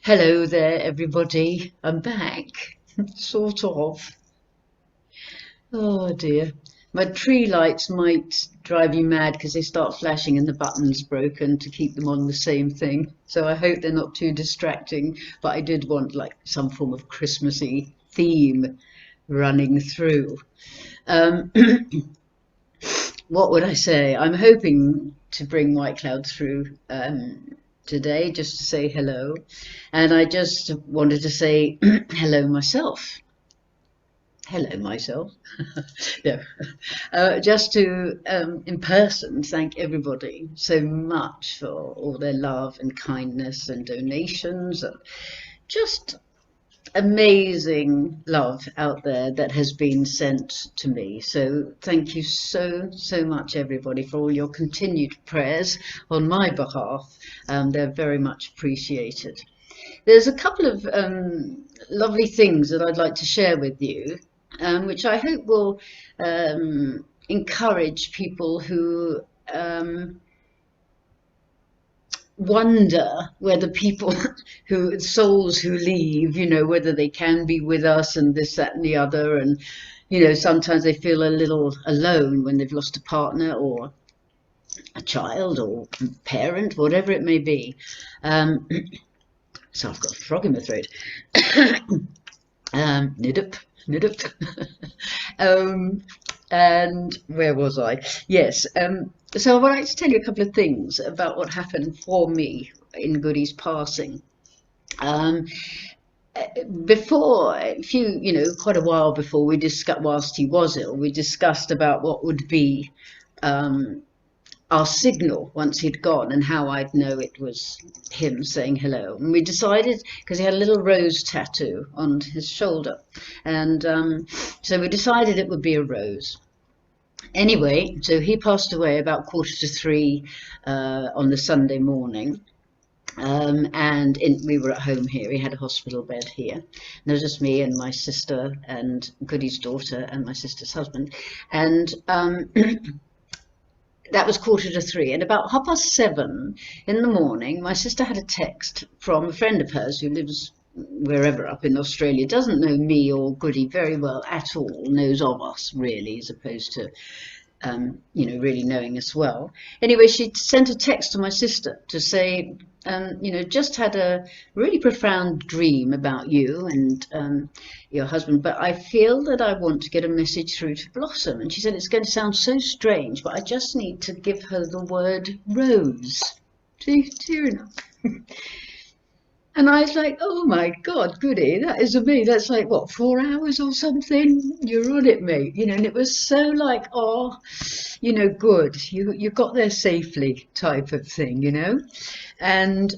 Hello there, everybody. I'm back, sort of. Oh dear. My tree lights might drive you mad because they start flashing and the button's broken to keep them on the same thing. So I hope they're not too distracting, but I did want like some form of Christmassy theme running through. Um, what would I say? I'm hoping to bring White Cloud through today just to say hello. And I just wanted to say hello myself. Hello myself. No. Just to, in person, thank everybody so much for all their love and kindness and donations and just amazing love out there that has been sent to me. So thank you so much, everybody, for all your continued prayers on my behalf. They're very much appreciated. There's a couple of lovely things that I'd like to share with you, which I hope will encourage people who wonder whether people who souls who leave, whether they can be with us and this, that, and the other. And, sometimes they feel a little alone when they've lost a partner or a child or parent, whatever it may be. So I've got a frog in my throat. Nidup. And where was I? Yes. So I would like to tell you a couple of things about what happened for me in Goody's passing. Before, quite a while before we discussed, whilst he was ill, we discussed about what would be our signal once he'd gone and how I'd know it was him saying hello. And we decided, because he had a little rose tattoo on his shoulder, and so we decided it would be a rose. Anyway, so he passed away about 2:45 on the Sunday morning. We were at home here. He had a hospital bed here. And there was just me and my sister and Goody's daughter and my sister's husband. And that was 2:45. And about 7:30 in the morning, my sister had a text from a friend of hers who lives wherever up in Australia, doesn't know me or Goody very well at all, knows of us really, as opposed to really knowing us well. Anyway, she sent a text to my sister to say, just had a really profound dream about you and your husband, but I feel that I want to get a message through to Blossom. And she said, it's going to sound so strange, but I just need to give her the word rose. See, dear enough. And I was like, oh my God, Goody, that is me. That's like, what, 4 hours or something? You're on it, mate. And it was so like, oh, good. You got there safely type of thing, And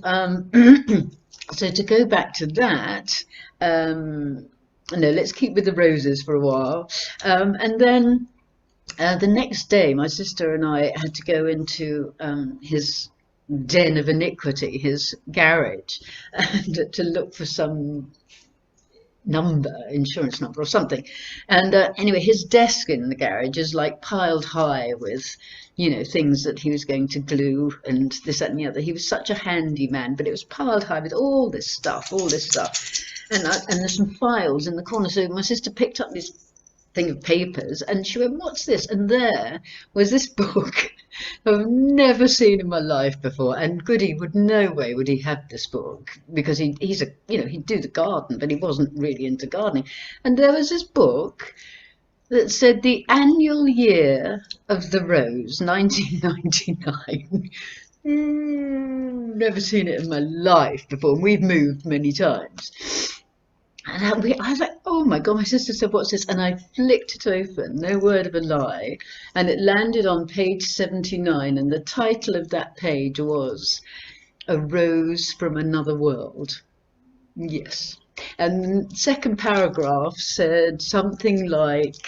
so to go back to that, no, let's keep with the roses for a while. And then the next day, my sister and I had to go into his den of iniquity, his garage, and to look for some insurance number or something. And anyway, his desk in the garage is like piled high with things that he was going to glue and this, that, and the other. He was such a handy man, but it was piled high with all this stuff. And there's some files in the corner. So my sister picked up this thing of papers and she went, what's this? And there was this book I've never seen in my life before. And Goody would no way would he have this book, because he'd do the garden, but he wasn't really into gardening. And there was this book that said the annual year of the rose, 1999. Never seen it in my life before. We've moved many times. And I was like, oh my God, my sister said, what's this? And I flicked it open, no word of a lie. And it landed on page 79. And the title of that page was A Rose from Another World. Yes. And the second paragraph said something like,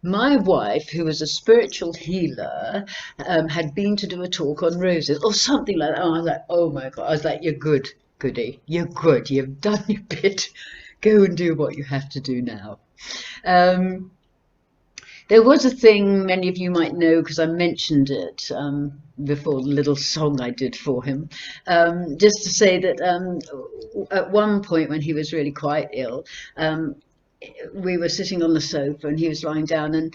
my wife, who was a spiritual healer, had been to do a talk on roses or something like that. And I was like, oh my God. I was like, you're good, Goody. You're good. You've done your bit. Go and do what you have to do now. There was a thing many of you might know because I mentioned it before, the little song I did for him. Just to say that at one point when he was really quite ill, we were sitting on the sofa and he was lying down, and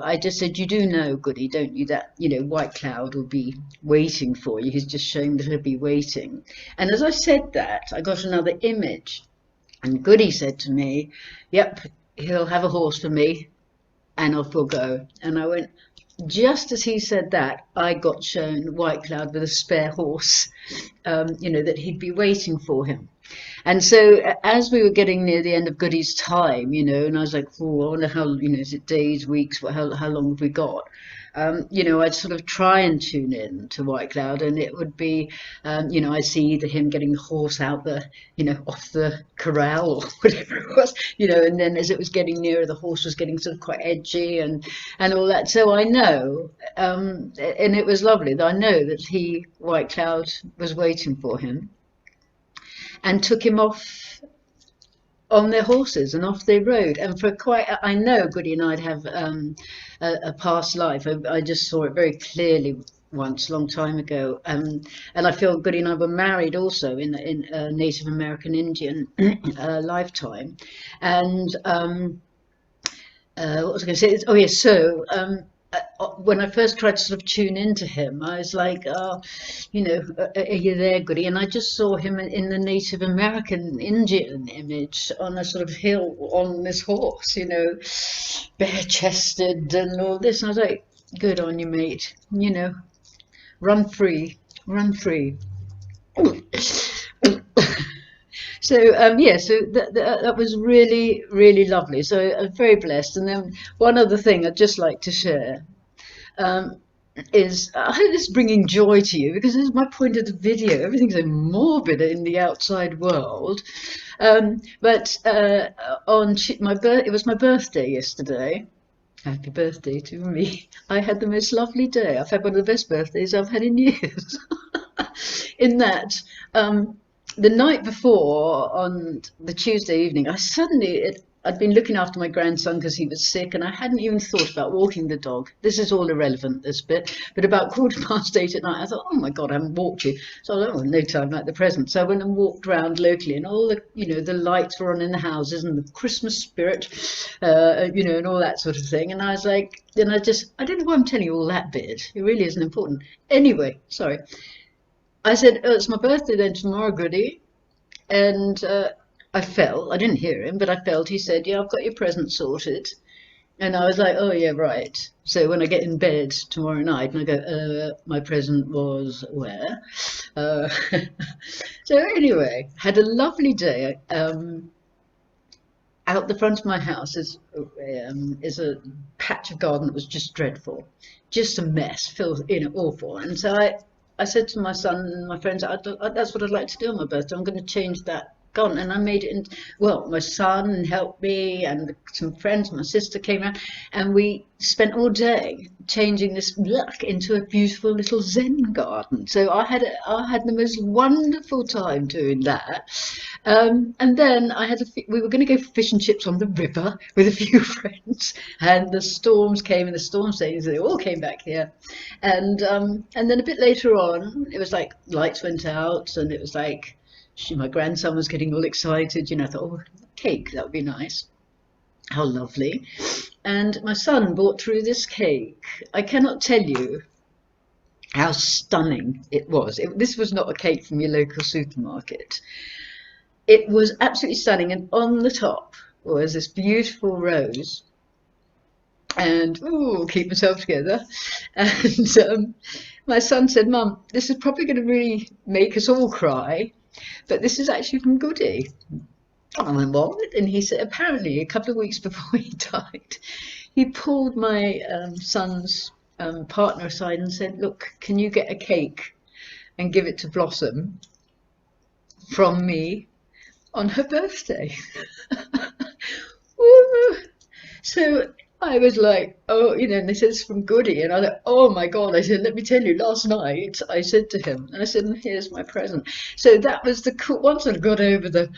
I just said, you do know, Goody, don't you, that White Cloud will be waiting for you. He's just showing that he'll be waiting. And as I said that, I got another image, and Goody said to me, yep, he'll have a horse for me and off we'll go. And I went, just as he said that, I got shown White Cloud with a spare horse, that he'd be waiting for him. And so as we were getting near the end of Goody's time, and I was like, oh, I wonder how, is it days, weeks, how long have we got? I'd sort of try and tune in to White Cloud, and it would be, I'd see either him getting the horse out off the corral or whatever it was, and then as it was getting nearer, the horse was getting sort of quite edgy and all that. So I know, and it was lovely that I know that White Cloud was waiting for him and took him off on their horses, and off they rode. And I know Goody and I'd have a past life. I just saw it very clearly once, a long time ago. And I feel Goody and I were married also in a Native American Indian lifetime. And what was I going to say? Oh yes, so when I first tried to sort of tune into him, I was like, are you there, Goody? And I just saw him in the Native American Indian image on a sort of hill on this horse, bare-chested and all this. And I was like, good on you, mate, run free, run free. So so that was really, really lovely. So I'm very blessed. And then one other thing I'd just like to share is, I hope this is bringing joy to you, because this is my point of the video. Everything's so morbid in the outside world. But it was my birthday yesterday. Happy birthday to me. I had the most lovely day. I've had one of the best birthdays I've had in years. In that, the night before, on the Tuesday evening, I'd been looking after my grandson because he was sick, and I hadn't even thought about walking the dog. This is all irrelevant, this bit. But about 8:15 at night, I thought, oh my God, I haven't walked you. So I thought, oh, no time like the present. So I went and walked around locally, and all the, the lights were on in the houses, and the Christmas spirit, and all that sort of thing. And I was like, I don't know why I'm telling you all that bit. It really isn't important. Anyway, sorry. I said, oh, it's my birthday then tomorrow, Goody. And I didn't hear him, but I felt he said, yeah, I've got your present sorted. And I was like, oh, yeah, right. So when I get in bed tomorrow night and I go, my present was where? So anyway, had a lovely day. Out the front of my house is a patch of garden that was just dreadful. Just a mess, awful. And so I said to my son and my friends, that's what I'd like to do on my birthday. I'm going to change that garden. And I made it my son helped me, and some friends, my sister came around, and we spent all day changing this luck into a beautiful little Zen garden. So I had the most wonderful time doing that. And then we were going to go for fish and chips on the river with a few friends, and the storms came, and the storm savings, they all came back here. And then a bit later on, it was like lights went out, and it was like my grandson was getting all excited. I thought, oh, cake, that would be nice. How lovely. And my son brought through this cake. I cannot tell you how stunning it was. This was not a cake from your local supermarket. It was absolutely stunning, and on the top was this beautiful rose. And keep myself together. And my son said, Mum, this is probably going to really make us all cry, but this is actually from Goody. I went, what? And he said, apparently a couple of weeks before he died, he pulled my son's partner aside and said, look, can you get a cake and give it to Blossom from me on her birthday? So I was like, oh, you know, and they said it's from Goody, and I was like, oh my God. I said, let me tell you, last night I said to him, and I said, here's my present. So that was the cool, once I got over the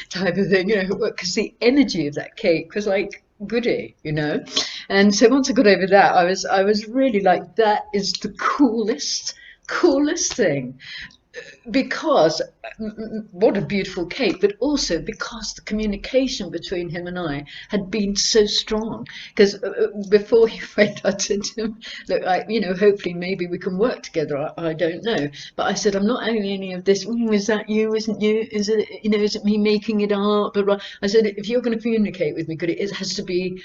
type of thing, you know, because the energy of that cake was like Goody, you know. And so once I got over that, I was really like, that is the coolest thing, because what a beautiful cake, but also because the communication between him and I had been so strong. Because before he went, I said to him, look, you know, hopefully maybe we can work together. I don't know, but I said, I'm not having any of this. Is that you? Isn't you? Is it, you know, is it me making it up? But I said, if you're going to communicate with me, good, it has to be,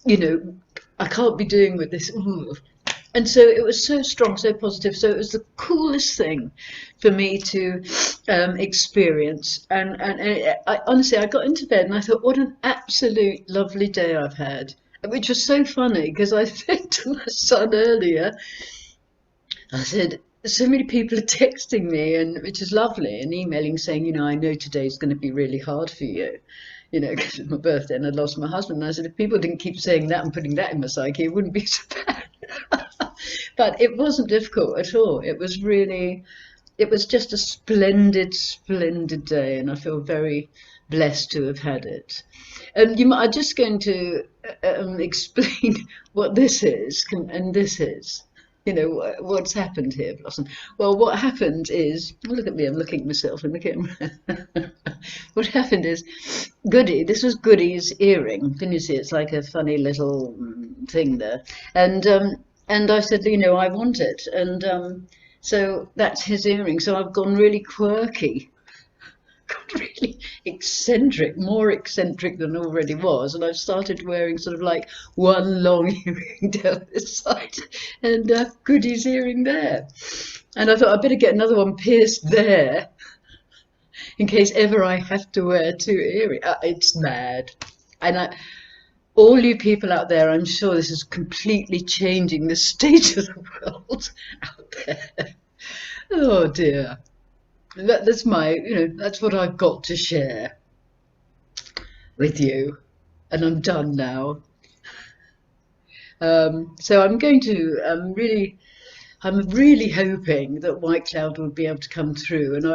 you know, I can't be doing with this. Ooh. And so it was so strong, so positive. So it was the coolest thing for me to experience. And honestly, I got into bed and I thought, what an absolute lovely day I've had. Which was so funny, because I said to my son earlier, I said, so many people are texting me, and which is lovely, and emailing saying, you know, I know today's going to be really hard for you. You know, because it's my birthday and I lost my husband. And I said, if people didn't keep saying that and putting that in my psyche, it wouldn't be so bad. But it wasn't difficult at all. It was really, it was just a splendid, splendid day, and I feel very blessed to have had it. I'm just going to explain what this is and this is. You know, what's happened here, Blossom? Well, what happened is, look at me, I'm looking at myself in the camera. What happened is, Goody, this was Goody's earring. Can you see? It's like a funny little thing there. And I said, you know, I want it. And so that's his earring. So I've gone really quirky, got really eccentric, more eccentric than I already was. And I've started wearing sort of like one long earring down this side and Goody's earring there. And I thought I'd better get another one pierced there in case ever I have to wear two earrings. It's mad. And all you people out there, I'm sure this is completely changing the state of the world out there. Oh dear. That's my, you know, that's what I've got to share with you. And I'm done now. So I'm going to, I'm really hoping that White Cloud will be able to come through, and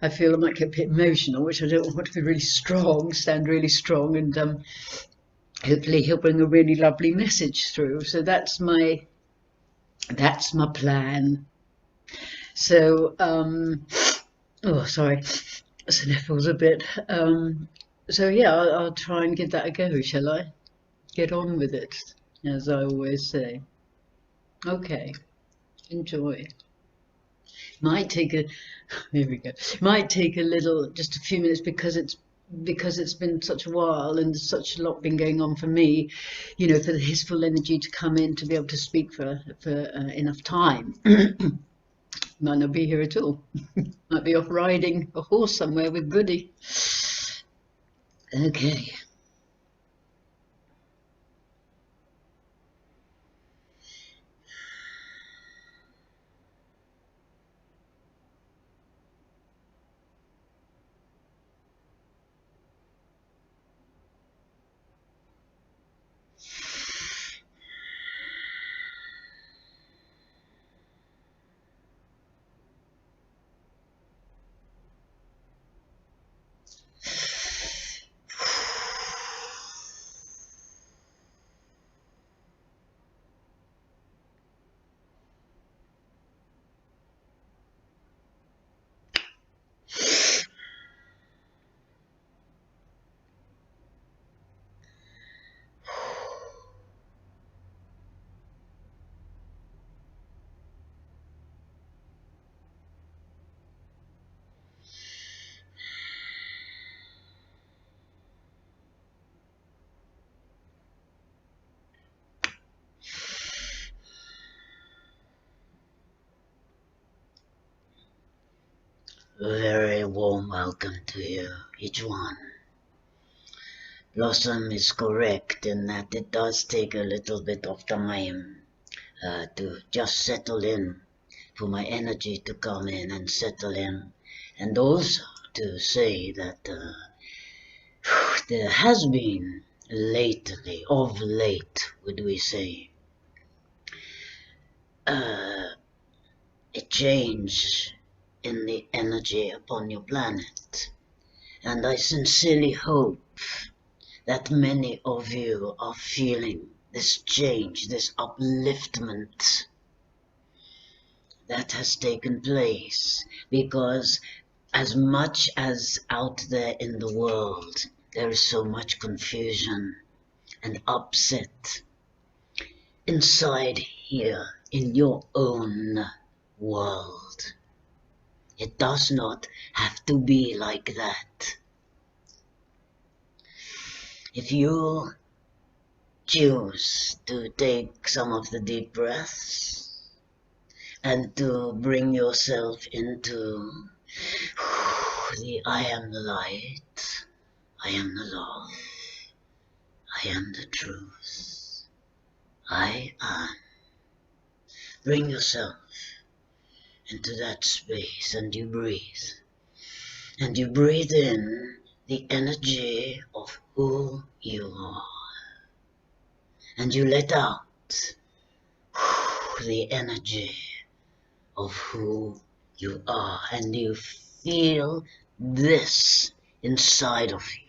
I feel I might get a bit emotional, which I don't want to be really strong, stand really strong, and hopefully he'll bring a really lovely message through. So that's my plan. So oh sorry, sniffles a bit. So yeah, I'll try and give that a go, shall I? Get on with it, as I always say. Okay. Enjoy. Might take a, there we go. Might take a little, just a few minutes, because it's been such a while and there's such a lot been going on for me, you know, for his full energy to come in to be able to speak for enough time. Might not be here at all. Might be off riding a horse somewhere with Goody. Okay. A very warm welcome to you, each one. Blossom is correct in that it does take a little bit of time to just settle in, for my energy to come in and settle in, and also to say that there has been lately, of late, would we say, a change in the energy upon your planet. And I sincerely hope that many of you are feeling this change, this upliftment that has taken place, because as much as out there in the world there is so much confusion and upset, inside here in your own world, it does not have to be like that. If you choose to take some of the deep breaths and to bring yourself into the I am the light, I am the love, I am the truth, I am. Bring yourself into that space and you breathe. And you breathe in the energy of who you are. And you let out the energy of who you are. And you feel this inside of you.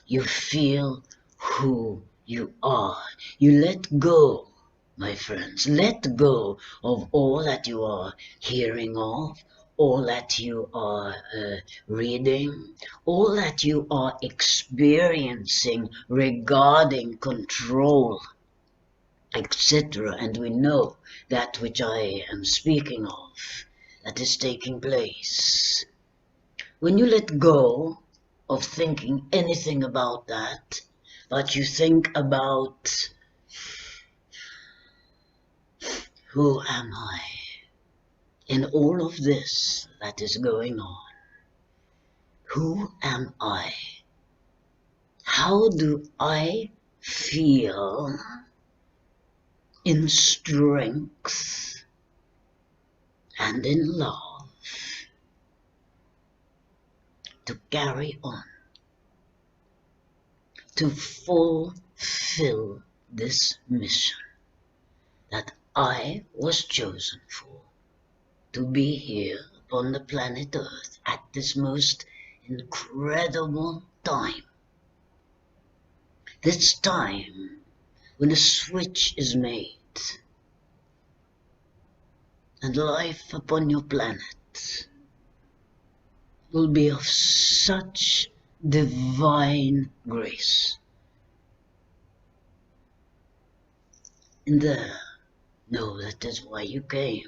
You feel who you are. You let go, my friends. Let go of all that you are hearing of, all that you are reading, all that you are experiencing regarding control, etc. And we know that which I am speaking of, that is taking place. When you let go of thinking anything about that, but you think about, who am I in all of this that is going on? Who am I? How do I feel in strength and in love to carry on, to fulfill this mission that I was chosen for, to be here upon the planet Earth at this most incredible time. This time when a switch is made and life upon your planet will be of such divine grace. And there, no, that is why you came.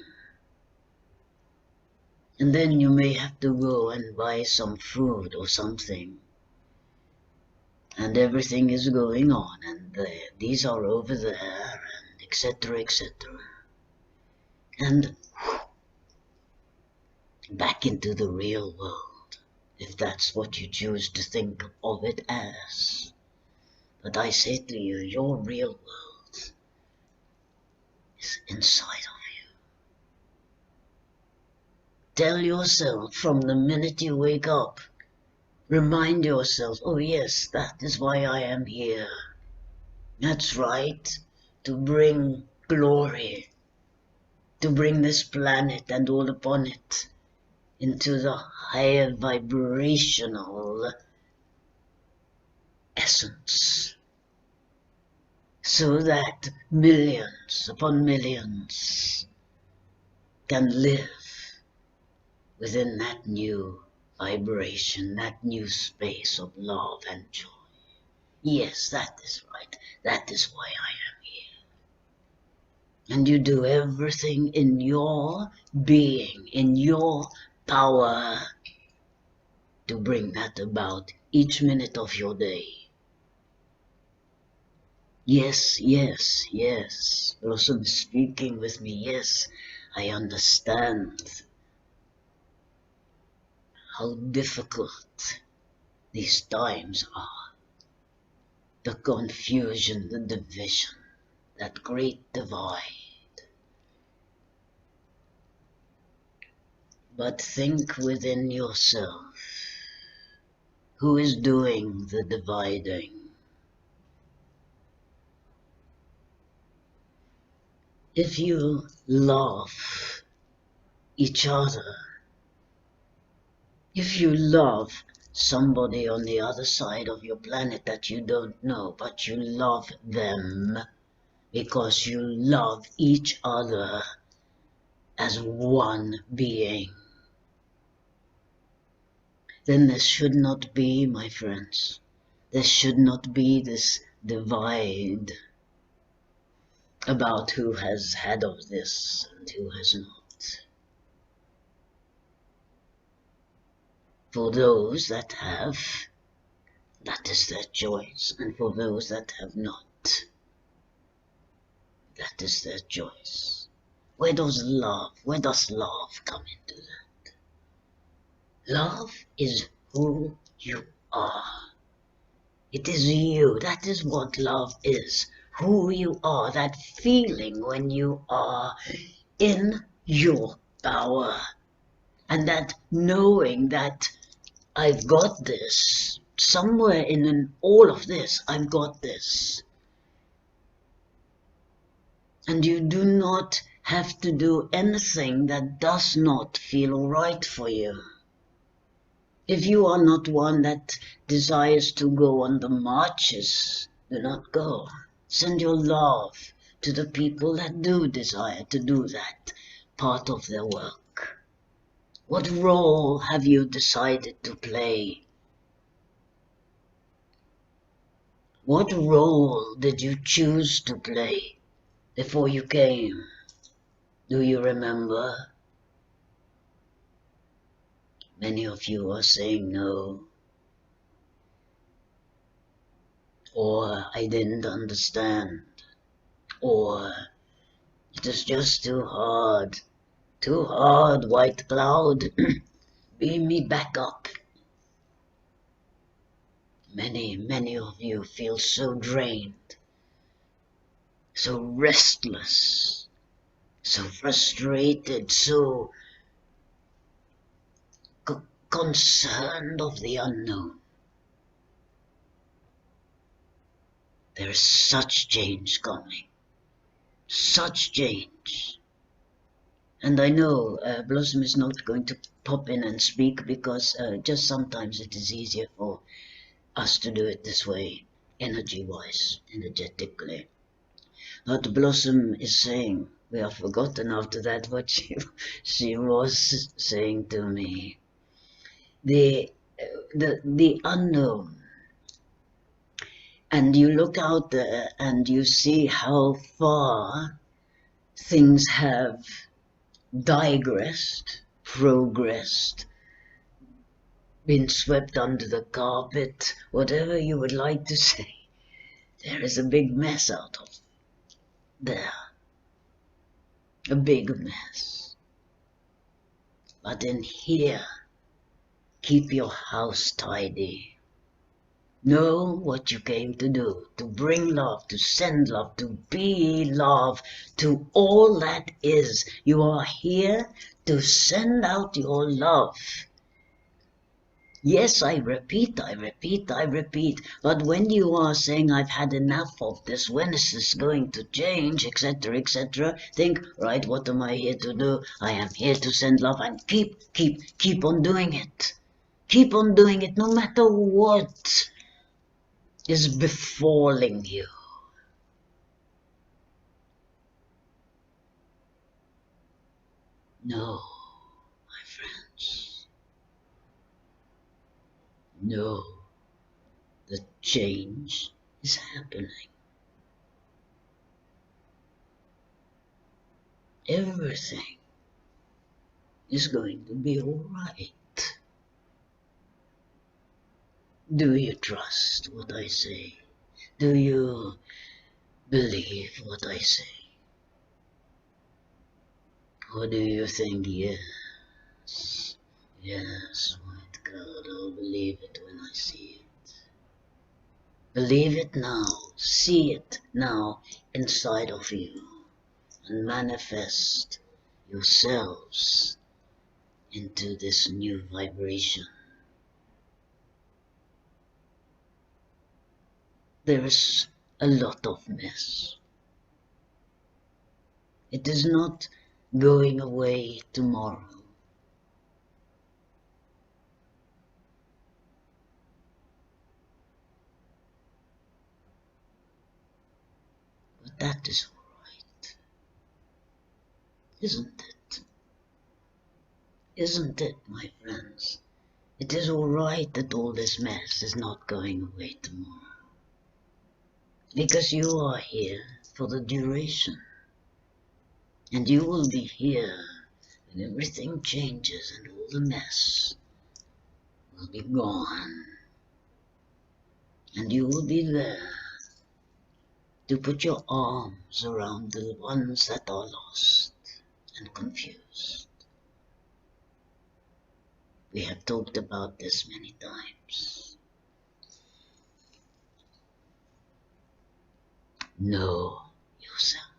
And then you may have to go and buy some food or something. And everything is going on, and these are over there, and etc., etc. And back into the real world, if that's what you choose to think of it as. But I say to you, your real world is inside of you. Tell yourself from the minute you wake up, remind yourself, oh yes, that is why I am here. That's right, to bring glory, to bring this planet and all upon it into the higher vibrational essence, so that millions upon millions can live within that new vibration, that new space of love and joy. Yes, that is right. That is why I am here. And you do everything in your being, in your power, to bring that about each minute of your day. Yes, yes, yes. Person speaking with me, yes, I understand how difficult these times are. The confusion, the division, that great divide. But think within yourself Who is doing the dividing? If you love each other, if you love somebody on the other side of your planet that you don't know, but you love them because you love each other as one being, then there should not be, my friends, there should not be this divide about who has had of this and who has not. For those that have, that is their choice, and for those that have not, that is their choice. Where does love come into that? Love is who you are. It is you. That is what love is. Who you are. That feeling when you are in your power. And that knowing that I've got this. Somewhere in all of this, I've got this. And you do not have to do anything that does not feel right for you. If you are not one that desires to go on the marches, do not go. Send your love to the people that do desire to do that part of their work. What role have you decided to play? What role did you choose to play before you came? Do you remember? Many of you are saying no. Or I didn't understand. Or it is just too hard. Too hard, white cloud. Beam me back up. Many of you feel so drained, so restless, so frustrated, so concerned of the unknown. There is such change coming. Such change. And I know Blossom is not going to pop in and speak because just sometimes it is easier for us to do it this way, energy-wise, energetically. But Blossom is saying, we have forgotten after that what she was saying to me. The unknown. And you look out there and you see how far things have digressed, progressed, been swept under the carpet, whatever you would like to say. There is a big mess out of there. A big mess. But in here, keep your house tidy. Know what you came to do, to bring love, to send love, to be love, to all that is. You are here to send out your love. Yes, I repeat, but when you are saying I've had enough of this, when is this going to change, etc., think, right, what am I here to do? I am here to send love and keep on doing it. Keep on doing it no matter what is befalling you. No, my friends. No, the change is happening. Everything is going to be all right. Do you trust what I say? Do you believe what I say? Or do you think, yes, white God, I'll believe it when I see it. Believe it now, see it now inside of you, and manifest yourselves into this new vibration. there's a lot of mess. It is not going away tomorrow. But that is all right, isn't it? Isn't it, my friends? It is all right that all this mess is not going away tomorrow. Because you are here for the duration. And you will be here when everything changes and all the mess will be gone. And you will be there to put your arms around the ones that are lost and confused. We have talked about this many times. Know yourself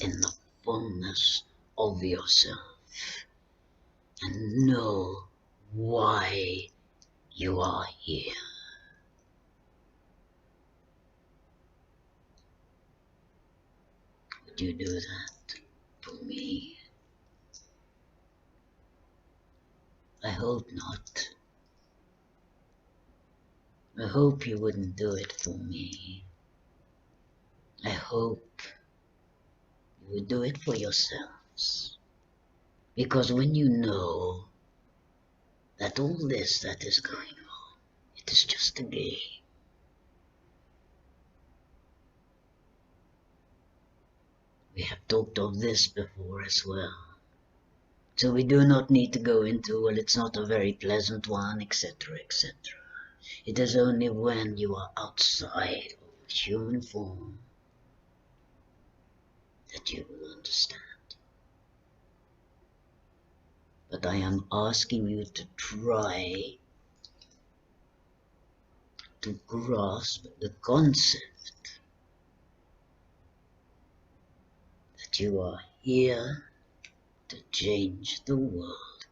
in the fullness of yourself and know why you are here. Would you do that for me? I hope not. I hope you wouldn't do it for me. I hope you would do it for yourselves. Because when you know that all this that is going on, it is just a game. We have talked of this before as well. So we do not need to go into, well, it's not a very pleasant one, etc., etc. It is only when you are outside of human form that you will understand. But I am asking you to try to grasp the concept that you are here to change the world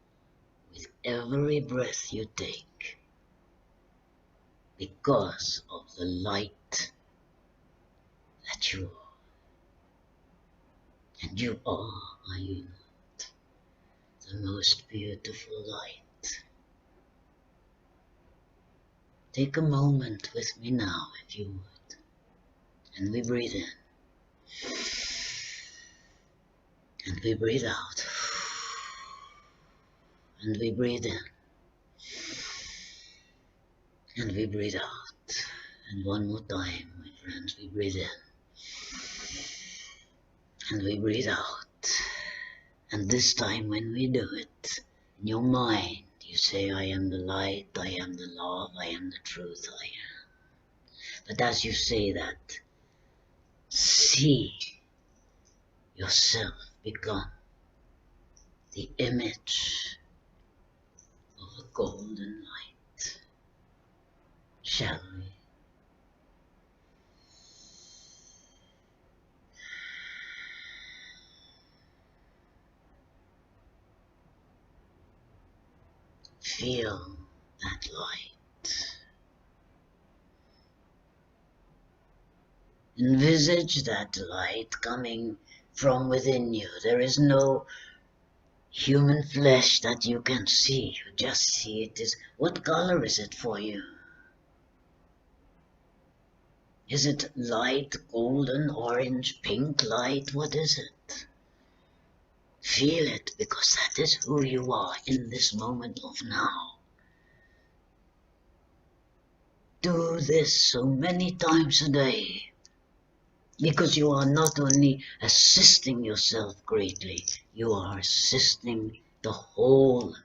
with every breath you take because of the light that you are. And you are you not, the most beautiful light? Take a moment with me now, if you would, and we breathe in, and we breathe out, and we breathe in, and we breathe out, and one more time, my friends, we breathe in, and we breathe out, and this time when we do it, in your mind, you say, I am the light, I am the love, I am the truth, I am. But as you say that, see yourself become the image of a golden light. Shall we? Feel that light. Envisage that light coming from within you. There is no human flesh that you can see. You just see it is. What color is it for you? Is it light, golden, orange, pink light? What is it? Feel it, because that is who you are in this moment of now. Do this so many times a day, because you are not only assisting yourself greatly, you are assisting the whole.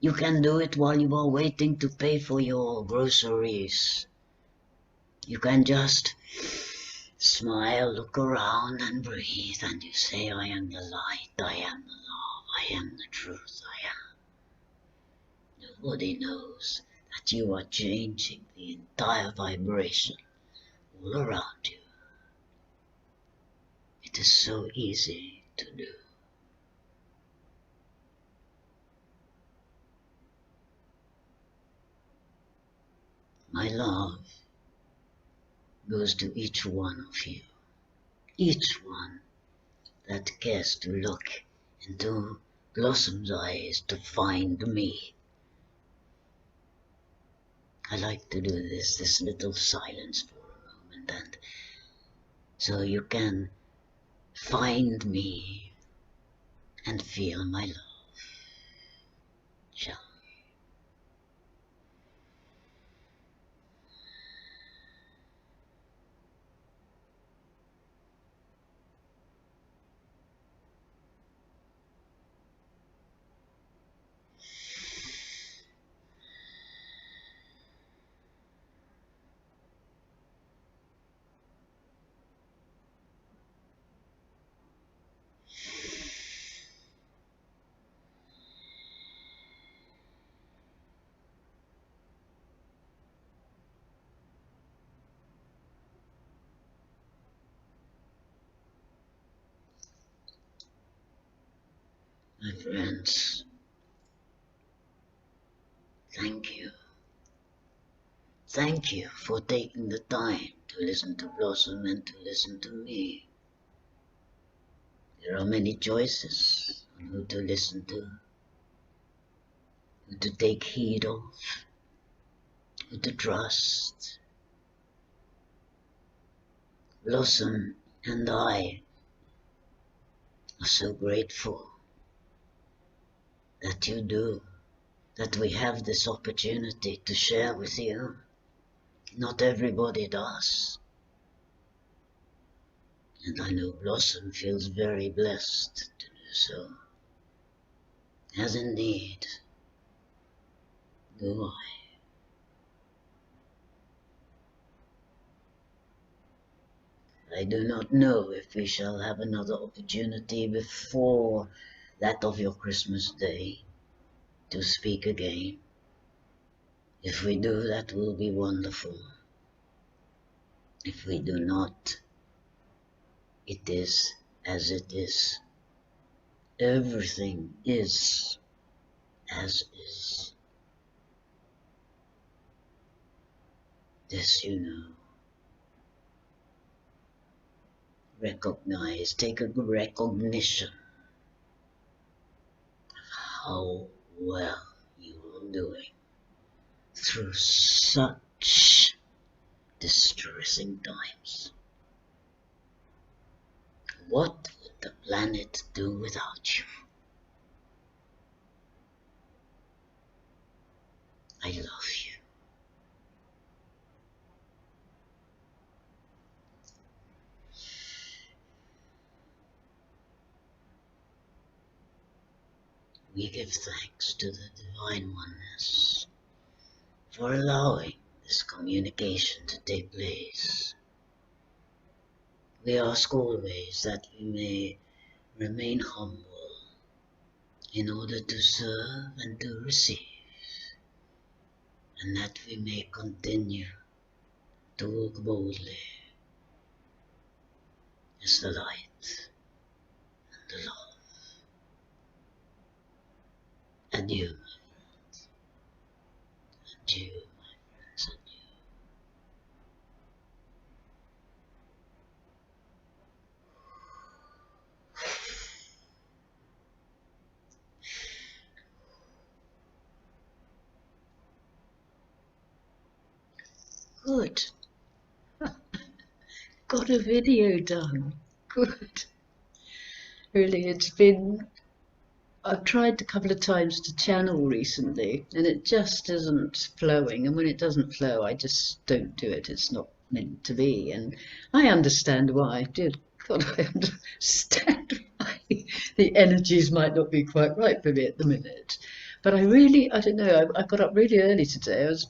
You can do it while you are waiting to pay for your groceries. You can just smile, look around and breathe, and you say, I am the light, I am the love, I am the truth, I am. Nobody knows that you are changing the entire vibration all around you. It is so easy to do. My love goes to each one of you, each one that cares to look into Blossom's eyes to find me. I like to do this little silence for a moment, and so you can find me and feel my love. Shall my friends, thank you. Thank you for taking the time to listen to Blossom and to listen to me. There are many choices on who to listen to, who to take heed of, who to trust. Blossom and I are so grateful that you do, that we have this opportunity to share with you. Not everybody does. And I know Blossom feels very blessed to do so. As indeed do I. I do not know if we shall have another opportunity before that of your Christmas Day to speak again. If we do, that will be wonderful. If we do not, it is as it is. Everything is as is. This you know. Recognize, take a recognition of how well you are doing through such distressing times. What would the planet do without you? I love you. We give thanks to the Divine Oneness for allowing this communication to take place. We ask always that we may remain humble in order to serve and to receive, and that we may continue to walk boldly as the light and the love. Adieu, my friends. Adieu, my friends. Adieu. Good. Got a video done. Good. Really, I've tried a couple of times to channel recently, and it just isn't flowing. And when it doesn't flow, I just don't do it. It's not meant to be. And I understand why. Dear God, I understand why the energies might not be quite right for me at the minute. But I don't know, I got up really early today. I was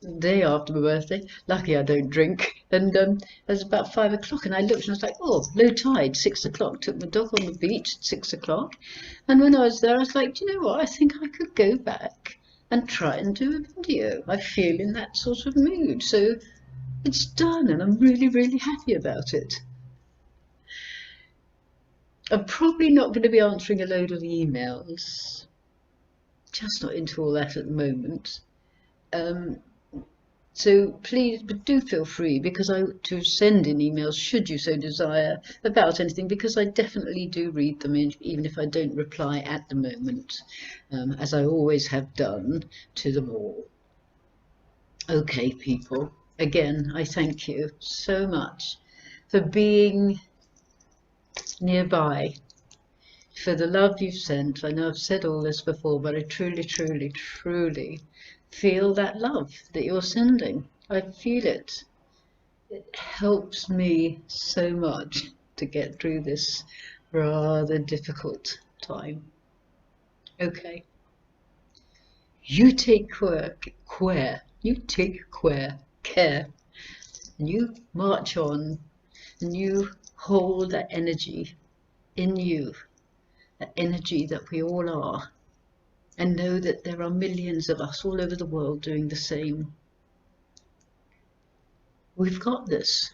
the day after my birthday. Lucky I don't drink. And it was about 5 o'clock, and I looked and I was like, oh, low tide, 6 o'clock. Took my dog on the beach at 6 o'clock. And when I was there, I was like, do you know what? I think I could go back and try and do a video. I feel in that sort of mood. So it's done, and I'm really, really happy about it. I'm probably not going to be answering a load of emails. Just not into all that at the moment. So please, but do feel free to send in emails should you so desire about anything, because I definitely do read them, even if I don't reply at the moment, as I always have done to them all. Okay, people. Again, I thank you so much for being nearby, for the love you've sent. I know I've said all this before, but I truly, truly, truly feel that love that you're sending. I feel it. It helps me so much to get through this rather difficult time. Okay. You take care, and you march on, and you hold that energy in you, that energy that we all are, and know that there are millions of us all over the world doing the same. We've got this,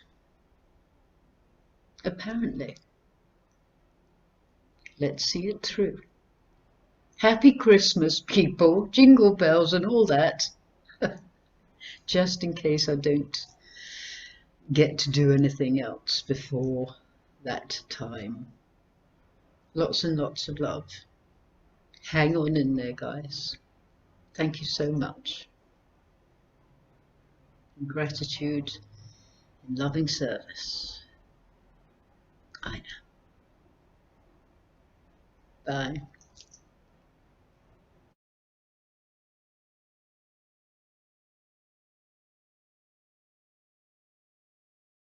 apparently. Let's see it through. Happy Christmas, people, jingle bells and all that. Just in case I don't get to do anything else before that time. Lots and lots of love. Hang on in there, guys. Thank you so much. Gratitude and loving service. I know. Bye.